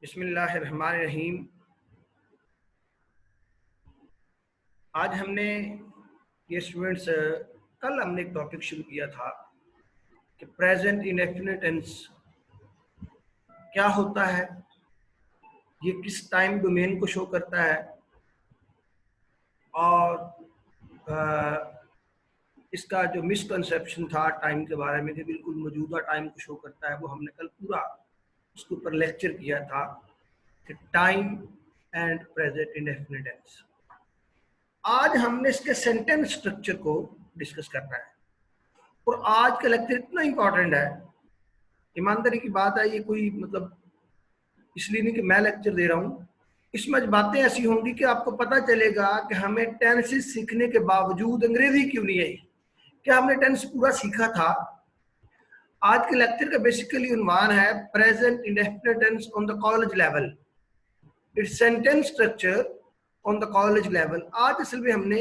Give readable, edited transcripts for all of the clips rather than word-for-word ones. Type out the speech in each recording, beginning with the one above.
बिस्मिल्लाहिर्रहमानिर्रहीम। आज हमने ये स्टूडेंट्स कल हमने एक टॉपिक शुरू किया था कि प्रेजेंट इंडेफिनिट टेंस क्या होता है, ये किस टाइम डोमेन को शो करता है और इसका जो मिसकंसेप्शन था टाइम के बारे में कि बिल्कुल मौजूदा टाइम को शो करता है, वो हमने कल पूरा उसके ऊपर लेक्चर किया था कि time and present indefinite tense. आज हमने इसके सेंटेंस स्ट्रक्चर को डिस्कस करना है और आज का लेक्चर इतना इंपॉर्टेंट है, ईमानदारी की बात है, ये कोई मतलब इसलिए नहीं कि मैं लेक्चर दे रहा हूँ, इसमें बातें ऐसी होंगी कि आपको पता चलेगा कि हमें टेंसेस सीखने के बावजूद अंग्रेजी क्यों नहीं आई। क्या हमने टेंस पूरा सीखा था? आज के लेक्चर का बेसिकली उन्वान है present indefinite tense on the college level, it's sentence structure on the college level. आज असल में हमने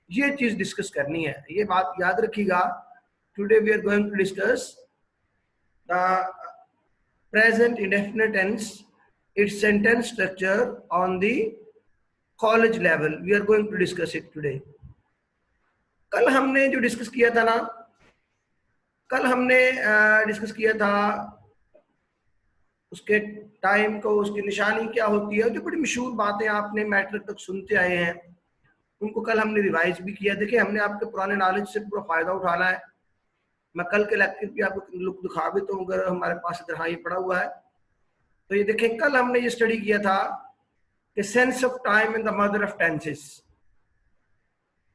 ये चीज डिस्कस करनी है, ये बात याद रखिएगा। Today we are going to discuss the present indefinite tense, it's sentence structure on the college level. We are going to discuss it today. कल हमने जो डिस्कस किया था ना, कल हमने डिस्कस किया था उसके टाइम को, उसकी निशानी क्या होती है, जो बड़ी मशहूर बातें आपने मैट्रिक तक सुनते आए हैं, उनको कल हमने रिवाइज भी किया। देखिए, हमने आपके पुराने नॉलेज से पूरा फायदा उठाना है। मैं कल के लेक्चर भी आपको लुक दिखा भी तो अगर हमारे पास इधर हाँ ये पड़ा हुआ है तो ये देखें, कल हमने ये स्टडी किया था कि sense of time in the mother of tenses,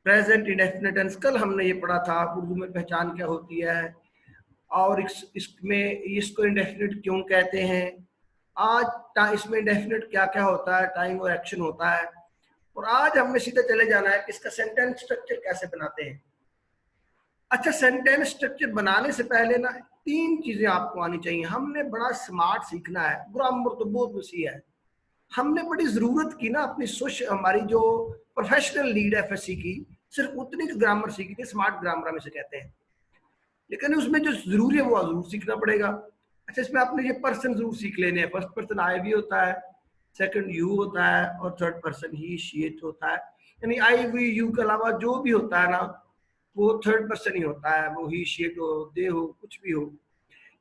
present indefinite tense. कल हमने ये पढ़ा था उर्दू में पहचान क्या होती है और इसमें इसको इंडेफिनिट क्यों कहते हैं। आज इसमें इंडेफिनिट क्या क्या होता है, टाइम और एक्शन होता है। और आज हमें सीधा चले जाना है कि इसका सेंटेंस स्ट्रक्चर कैसे बनाते हैं। अच्छा, सेंटेंस स्ट्रक्चर बनाने से पहले ना तीन चीजें आपको आनी चाहिए। हमने बड़ा स्मार्ट सीखना है, ग्रामर तो बहुत वसी है, हमने बड़ी जरूरत की ना अपनी हमारी जो प्रोफेशनल लीड है एफएससी की, सिर्फ उतनी ग्रामर सीखी थी, स्मार्ट ग्रामर में से कहते हैं, लेकिन उसमें जो जरूरी है वो जरूर सीखना पड़ेगा। अच्छा, इसमें आपने ये पर्सन जरूर सीख लेने हैं। फर्स्ट पर्सन आई भी होता है, सेकंड यू होता है और third person he she it होता है। यानी आई वी यू के अलावा जो भी होता है ना वो थर्ड पर्सन ही होता है, वो ही शी इट हो, दे हो, कुछ भी हो।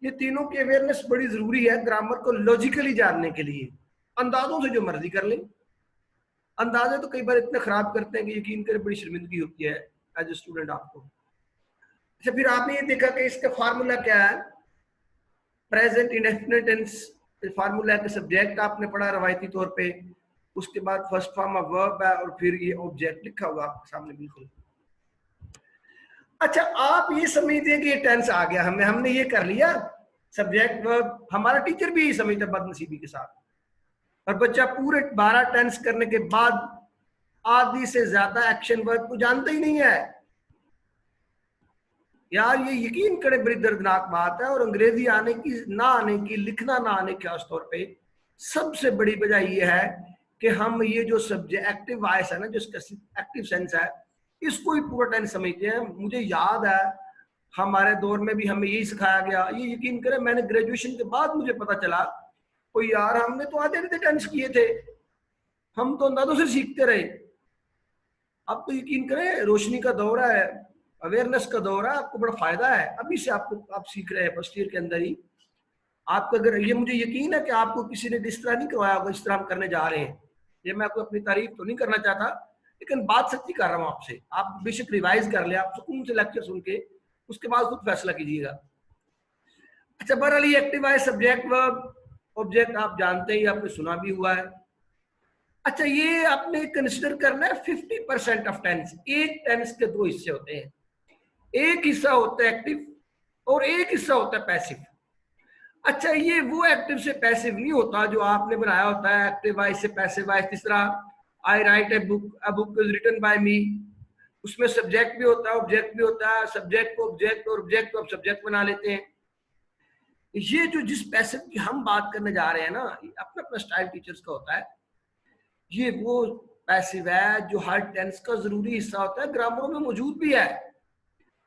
ये तीनों की अवेयरनेस बड़ी जरूरी है ग्रामर को लॉजिकली जानने के लिए। अंदाजों से जो मर्जी कर लें, अंदाजे तो कई बार इतने खराब करते हैं कि यकीन करें बड़ी शर्मिंदगी होती है एज ए स्टूडेंट आपको। अच्छा, फिर आपने ये देखा कि इसका फार्मूला क्या है, प्रेजेंट इंडेफिनिट टेंस फार्मूला के सब्जेक्ट आपने पढ़ा रवायती तौर पे, उसके बाद फर्स्ट फॉर्म ऑफ वर्ब है और फिर ये ऑब्जेक्ट लिखा हुआ आपके सामने बिल्कुल। अच्छा, आप ये समझते हैं कि ये टेंस आ गया, हमने ये कर लिया सब्जेक्ट वर्ब। हमारा टीचर भी यही समझता बदनसीबी के साथ, और बच्चा पूरे 12 टेंस करने के बाद आधी से ज्यादा एक्शन वर्ब को जानता ही नहीं है। यार ये यकीन करें बड़ी दर्दनाक बात है। और अंग्रेजी आने की ना आने की, लिखना ना आने के खास तौर पे सबसे बड़ी वजह ये है कि हम ये जो सब्जेक्ट एक्टिव वॉइस है ना, जो इसका एक्टिव सेंस है, इसको ही पूरा टेंस समझते हैं। मुझे याद है हमारे दौर में भी हमें यही सिखाया गया। ये यकीन करें मैंने ग्रेजुएशन के बाद मुझे पता चला, ओ यार हमने तो आधे आधे टेंस किए थे, हम तो अंदाजों से सीखते रहे। अब तो यकीन करें रोशनी का दौर है, अवेयरनेस का दौर है, आपको बड़ा फायदा है। अभी से आप सीख रहे हैं फर्स्ट ईयर के अंदर ही। आपको अगर ये, मुझे यकीन है कि आपको किसी ने इस तरह नहीं करवाया होगा जिस तरह हम करने जा रहे हैं। ये मैं आपको अपनी तारीफ तो नहीं करना चाहता, लेकिन बात सच्ची कर रहा हूँ आपसे। आप बेशक रिवाइज कर ले, आप सुकून से लेक्चर सुन के उसके बाद खुद फैसला कीजिएगा। अच्छा, बहरहाल ये एक्टिव है, सब्जेक्ट वर्ब ऑब्जेक्ट आप जानते ही, आपने सुना भी हुआ है। अच्छा, ये आपने कंसिडर करना है 50% ऑफ टेंस। एक टेंस के दो हिस्से होते हैं, एक हिस्सा होता है एक्टिव और एक हिस्सा होता है पैसिव। अच्छा, ये वो एक्टिव से पैसिव नहीं होता जो आपने बनाया होता है एक्टिव वॉइस से पैसिव वॉइस। तीसरा, I write a book is written by me, उसमें सब्जेक्ट भी होता है ऑब्जेक्ट भी होता है, सब्जेक्ट को ऑब्जेक्ट और ऑब्जेक्ट को आप सब्जेक्ट बना लेते हैं। ये जो जिस पैसिव की हम बात करने जा रहे हैं ना, अपना अपना स्टाइल टीचर्स का होता है। ये वो पैसिव है जो हर टेंस का जरूरी हिस्सा होता है, ग्रामरों में मौजूद भी है,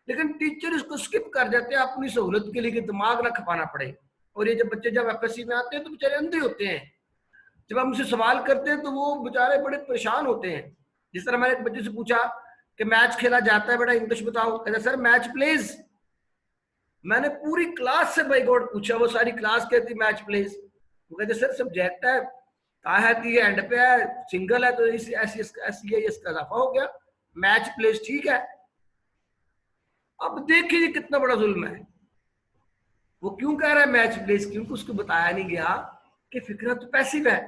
लेकिन टीचर इसको स्किप कर जाते हैं अपनी सहूलत के लिए कि दिमाग ना खपाना पड़े। और ये जब बच्चे जब एफएससी में आते हैं तो बेचारे अंधे होते हैं, जब हम उनसे सवाल करते हैं तो वो बेचारे बड़े परेशान होते हैं। जिस तरह मैंने एक बच्चे से पूछा कि मैच खेला जाता है बेटा, इंग्लिश बताओ। कहते सर मैच प्लेज। मैंने पूरी क्लास से बाई गॉड पूछा, वो सारी क्लास कहती मैच प्लेज। वो कहते सर सब्जेक्ट है, ताहती है, एंड पे है, सिंगल है, तो ऐसी ऐसी है, इसका इजाफा हो गया, मैच प्लेज ठीक है। अब देखिए कितना बड़ा जुल्म है। वो क्यों कह रहा है मैच प्लेज? क्योंकि उसको बताया नहीं गया कि फिक्रा तो पैसिव है।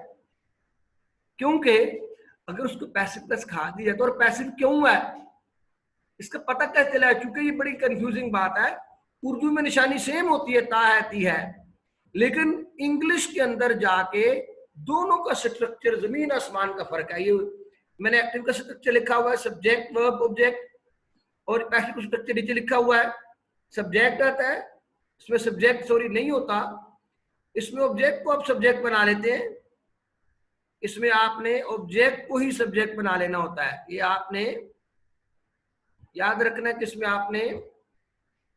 क्योंकि अगर उसको पैसिव का सिखा दिया तो, और पैसिव क्यों है इसका पता कैसे चला? क्योंकि ये बड़ी कंफ्यूजिंग बात है। उर्दू में निशानी सेम होती है, ता आती है, लेकिन इंग्लिश के अंदर जाके दोनों का स्ट्रक्चर जमीन आसमान का फर्क है। ये मैंने एक्टिव का स्ट्रक्चर लिखा हुआ है, सब्जेक्ट वर्ब ऑब्जेक्ट, और पैसिव का स्ट्रक्चर नीचे लिखा हुआ है। सब्जेक्ट आता है, इसमें सब्जेक्ट सॉरी नहीं होता, इसमें ऑब्जेक्ट को आप सब्जेक्ट बना लेते हैं, इसमें आपने ऑब्जेक्ट को ही सब्जेक्ट बना लेना होता है। ये आपने याद रखना है कि इसमें आपने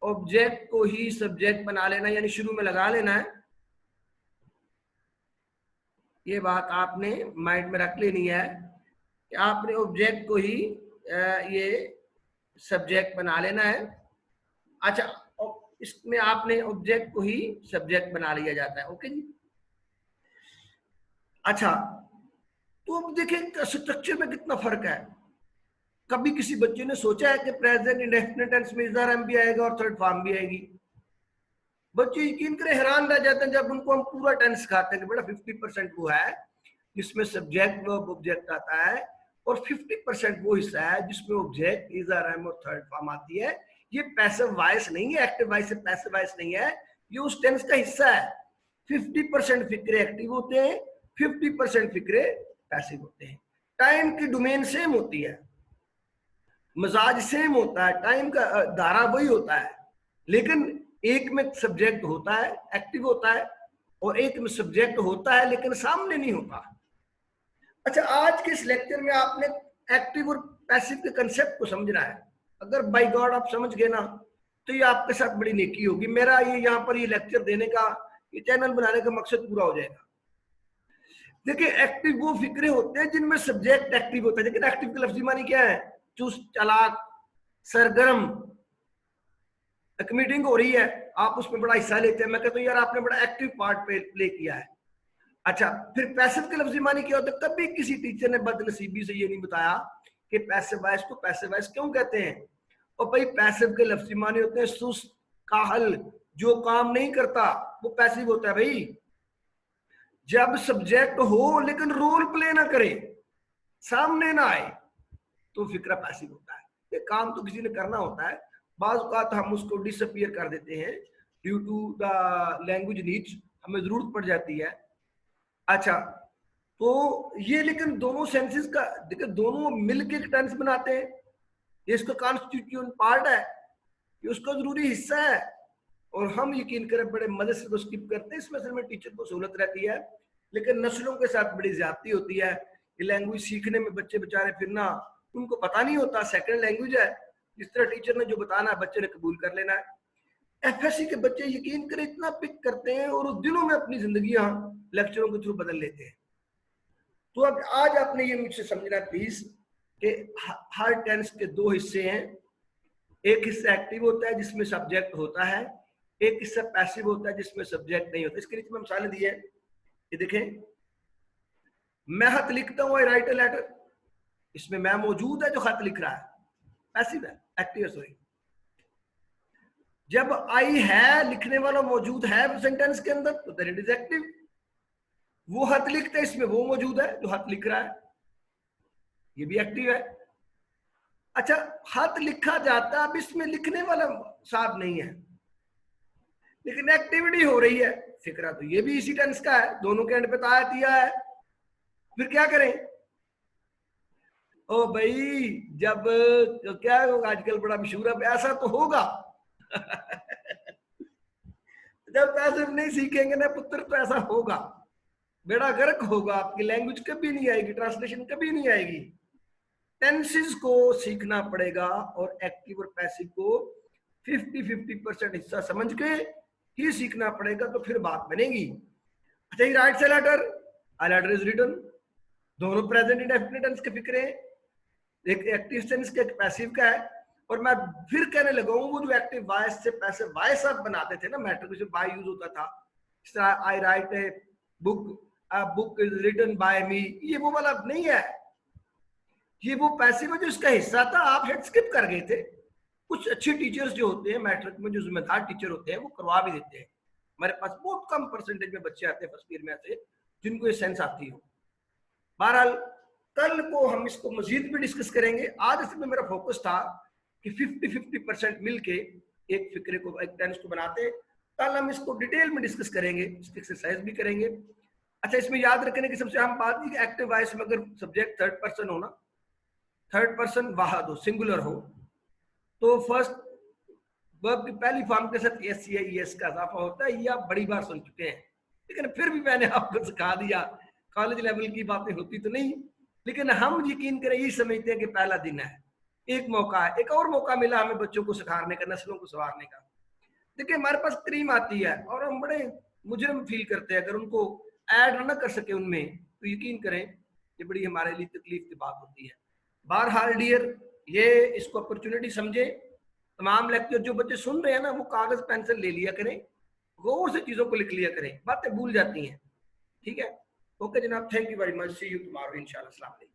ऑब्जेक्ट को ही सब्जेक्ट बना लेना, यानी शुरू में लगा लेना है। ये बात आपने माइंड में रख लेनी है कि आपने ऑब्जेक्ट को ही ये सब्जेक्ट बना लेना है। अच्छा, इसमें आपने ऑब्जेक्ट को ही सब्जेक्ट बना लिया जाता है। ओके जी। अच्छा, तो अब देखिए स्ट्रक्चर में कितना फर्क है। कभी किसी बच्चे ने सोचा है कि प्रेजेंट इंडेफिनिट टेंस में इज़ एम भी आएगा और थर्ड फॉर्म भी आएगी? बच्चे यकीन करें हैरान रह जाते हैं जब उनको हम पूरा टेंस सिखाते हैं कि बेटा 50% वो है जिसमें सब्जेक्ट वर्ब ऑब्जेक्ट आता है, और 50% वो हिस्सा है जिसमें ऑब्जेक्ट इज आर एम और थर्ड फॉर्म आती है। ये पैसिव वॉइस नहीं है, एक्टिव वॉइस से पैसिव वॉइस नहीं है, ये उस टेंस का हिस्सा है। 50% फिक्रे एक्टिव होते हैं, 50% फिक्रे पैसिव होते हैं। टाइम की डोमेन सेम होती है, मजाज सेम होता है, टाइम का धारा वही होता है, लेकिन एक में सब्जेक्ट होता है एक्टिव होता है, और एक में सब्जेक्ट होता है लेकिन सामने नहीं होता। अच्छा, आज के इस लेक्चर में आपने एक्टिव और पैसिव के कंसेप्ट को समझना है। अगर बाय गॉड आप समझ गए ना, तो ये आपके साथ बड़ी नेकी होगी। मेरा ये यहाँ पर ये लेक्चर देने का, ये चैनल बनाने का मकसद पूरा हो जाएगा। देखिए, एक्टिव वो फिक्रे होते हैं जिनमें सब्जेक्ट एक्टिव होता है, लेकिन एक्टिव की लफ्जी मानी क्या है? चुस्त, चालाक, सरगर्म। एक मीटिंग हो रही है, आप उसमें बड़ा हिस्सा लेते हैं, मैं कहता हूँ यार आपने बड़ा एक्टिव पार्ट प्ले किया है। अच्छा, फिर पैसिव के लफ्जी मानी क्या होता है? कभी किसी टीचर ने बदनसीबी से ये नहीं बताया कि पैसिव वॉइस को पैसिव वॉइस क्यों कहते हैं। और भाई पैसिव के लफ्जी माने होते हैं सुस्त, काहल, जो काम नहीं करता वो पैसिव होता है। भाई जब सब्जेक्ट हो लेकिन रोल प्ले ना करे, सामने ना आए, तो फिक्रा पैसिव होता है। ये काम तो किसी ने करना होता है, बाज़ औक़ात हम उसको डिसअपीयर कर देते हैं due to the language needs, हमें जरूरत पड़ जाती है। अच्छा, तो ये लेकिन दोनों सेंसेस का देखिए, दोनों मिलके टेंस बनाते हैं। ये इसका कॉन्स्टिट्यूएंट पार्ट है, ये उसका जरूरी हिस्सा है, और हम यकीन करें बड़े मजे से तो स्किप करते हैं। इसमें असल में टीचर को सहूलत रहती है, लेकिन नस्लों के साथ बड़ी ज्यादती होती है। ये लैंग्वेज सीखने में बच्चे बेचारे फिर ना, उनको पता नहीं होता सेकंड लैंग्वेज है, जिस तरह टीचर ने जो बताना है बच्चे ने कबूल कर लेना है। एफएससी के बच्चे यकीन करें इतना पिक करते हैं और दिनों में अपनी जिंदगी लेक्चरों के थ्रू बदल लेते हैं। तो अब आज आपने ये मुझसे समझना प्लीज कि हर टेंस के दो हिस्से हैं। एक हिस्सा एक्टिव होता है जिसमें सब्जेक्ट होता है, एक हिस्सा पैसिव होता है जिसमें सब्जेक्ट नहीं होता। इसके नीचे में मिसालें दी है, ये देखें, मैं खत लिखता हूँ, आई राइट अ लेटर, इसमें मैं मौजूद है जो खत लिख रहा है, पैसिव है, एक्टिव है सॉरी। जब आई है, लिखने वाला मौजूद है सेंटेंस के अंदर, तो दैट इट इज एक्टिव। वो खत लिखते हैं, इसमें वो मौजूद है जो खत लिख रहा है, ये भी एक्टिव है। अच्छा, खत लिखा जाता है, अब इसमें लिखने वाला साहब नहीं है, लेकिन एक्टिविटी हो रही है, फिक्रा तो ये भी इसी टेंस का है, दोनों के एंड पे ताया दिया है। फिर क्या करें? ओ भाई, जब तो क्या आजकल बड़ा मशहूर है, ऐसा तो होगा जब पैसिव नहीं सीखेंगे ना पुत्र, तो ऐसा होगा, बेड़ा गर्क होगा, आपकी लैंग्वेज कभी नहीं आएगी, ट्रांसलेशन कभी नहीं आएगी। टेंसेस को सीखना पड़ेगा, और एक्टिव और पैसिव को 50-50% हिस्सा समझ के ही सीखना पड़ेगा, तो फिर बात बनेगी। अच्छा, he writes a letter, highlighter is written, दोनों प्रेजेंट इंडेफिनिट टेंस के फिक्रे हैं, एक एक्टिव टेंस का एक पैसिव का है। और मैं फिर कहने लगा हूं वो जो एक्टिव वॉइस से पैसिव वॉइस आप बनाते थे ना मैट्रिक में बाय यूज होता था, इस तरह I write a book is written by me, ये वो वाला नहीं है, ये वो पैसिव है जो इसका हिस्सा था, आप हेड स्किप कर गए थे। कुछ अच्छे टीचर्स जो होते हैं मैट्रिक में, जो जिम्मेदार टीचर होते हैं, वो करवा भी देते हैं। हमारे पास बहुत कम परसेंटेज में बच्चे आते हैं फर्स्ट ईयर में से जिनको ये सेंस आती हो। बहरहाल कल को हम इसको मजीद भी डिस्कस करेंगे। आज इसमें मेरा फोकस था कि 50-50% मिलके एक फिक्रे को, एक टेंस को बनाते। कल हम इसको डिटेल में डिस्कस करेंगे, इसकी एक्सरसाइज भी करेंगे। अच्छा, इसमें याद रखने की सबसे अहम बात है कि एक्टिव वॉइस में अगर सब्जेक्ट थर्ड पर्सन हो ना, थर्ड पर्सन वाहद हो, सिंगुलर हो, तो फर्स्ट वर्ब की पहली फॉर्म के साथ एस या ईएस का इजाफा होता है। ये आप बड़ी बार सुन चुके हैं, लेकिन फिर भी मैंने आपको सिखा दिया। कॉलेज लेवल की बातें होती तो नहीं, लेकिन हम यकीन करें यही समझते हैं कि पहला दिन है, एक मौका है, एक और मौका मिला हमें बच्चों को सिखाने का, नस्लों को संवारने का। देखिए हमारे पास क्रीम आती है और हम बड़े मुजरिम फील करते हैं अगर उनको ऐड ना कर सके उनमें, तो यकीन करें ये बड़ी हमारे लिए तकलीफ की बात होती है। बहरहाल डियर, ये इसको अपॉर्चुनिटी समझे। तमाम लेक्चर जो बच्चे सुन रहे हैं ना, वो कागज पेंसिल ले लिया करें, गौर से चीजों को लिख लिया करें, बातें भूल जाती हैं। ठीक है, ओके जनाब, thank you very much, see you tomorrow इंशाल्लाह। अस्सलाम वालेकुम।